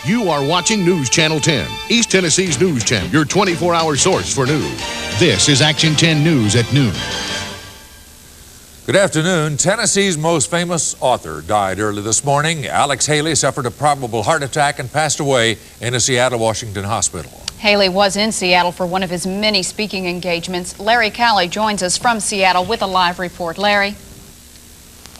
You are watching News Channel 10, East Tennessee's news channel, your 24-hour source for news. This is Action 10 News at noon. Good afternoon. Tennessee's most famous author died early this morning. Alex Haley suffered a probable heart attack and passed away in a Seattle, Washington hospital. Haley was in Seattle for one of his many speaking engagements. Larry Cowley joins us from Seattle with a live report. Larry?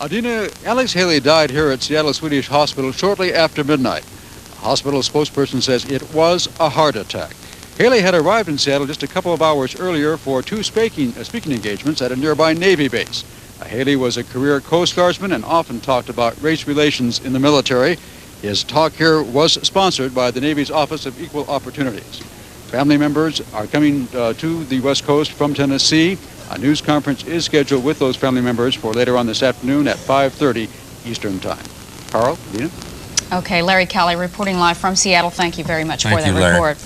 Adina, Alex Haley died here at Seattle Swedish Hospital shortly after midnight. A hospital spokesperson says it was a heart attack. Haley had arrived in Seattle just a couple of hours earlier for two speaking engagements at a nearby Navy base. Haley was a career Coast Guardsman and often talked about race relations in the military. His talk here was sponsored by the Navy's Office of Equal Opportunities. Family members are coming to the West Coast from Tennessee. A news conference is scheduled with those family members for later on this afternoon at 5:30 Eastern Time. Carl, Dina? Okay, Larry Cowley reporting live from Seattle. Thank you very much for that report.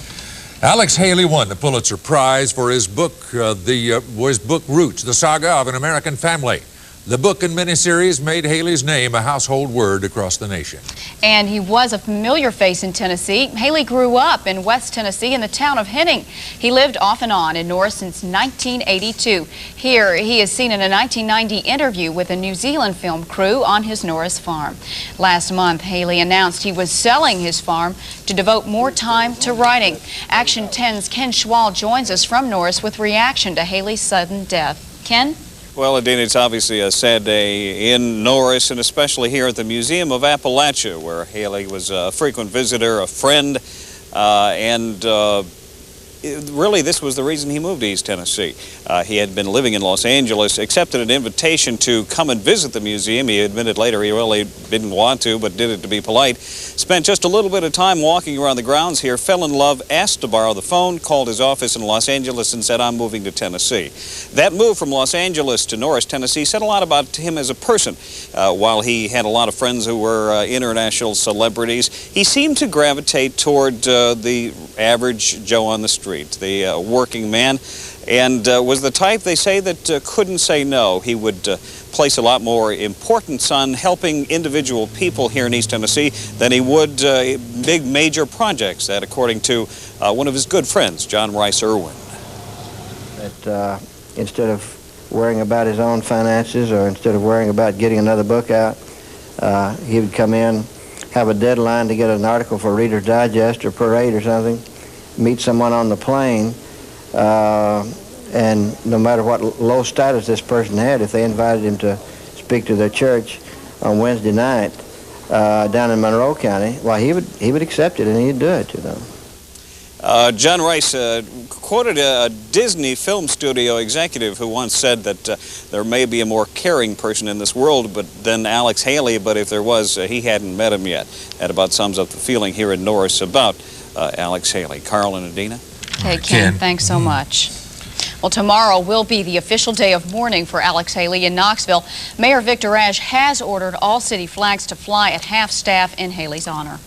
Alex Haley won the Pulitzer Prize for his book, his book Roots, the Saga of an American Family. The book and miniseries made Haley's name a household word across the nation. And he was a familiar face in Tennessee. Haley grew up in West Tennessee in the town of Henning. He lived off and on in Norris since 1982. Here, he is seen in a 1990 interview with a New Zealand film crew on his Norris farm. Last month, Haley announced he was selling his farm to devote more time to writing. Action 10's Ken Schwal joins us from Norris with reaction to Haley's sudden death. Ken? Well, Adina, it's obviously a sad day in Norris, and especially here at the Museum of Appalachia, where Haley was a frequent visitor, a friend, really this was the reason he moved to East Tennessee. He had been living in Los Angeles, accepted an invitation to come and visit the museum. He admitted later he really didn't want to, but did it to be polite. Spent just a little bit of time walking around the grounds here, fell in love, asked to borrow the phone, called his office in Los Angeles and said, "I'm moving to Tennessee." That move from Los Angeles to Norris, Tennessee said a lot about him as a person. While he had a lot of friends who were international celebrities, he seemed to gravitate toward the average Joe on the street, the working man, and was the type, they say, that couldn't say no. He would place a lot more importance on helping individual people here in East Tennessee than he would big major projects, that according to one of his good friends, John Rice Irwin. That instead of worrying about his own finances or instead of worrying about getting another book out, he would come in, have a deadline to get an article for Reader's Digest or Parade or something, meet someone on the plane, and no matter what low status this person had, if they invited him to speak to their church on Wednesday night down in Monroe County, well, he would accept it and he'd do it to them. John Rice quoted a Disney film studio executive who once said that there may be a more caring person in this world than Alex Haley, but if there was, he hadn't met him yet. That about sums up the feeling here in Norris about Alex Haley. Carl and Adina? Okay, Ken, thanks so much. Well, tomorrow will be the official day of mourning for Alex Haley in Knoxville. Mayor Victor Ashe has ordered all city flags to fly at half-staff in Haley's honor.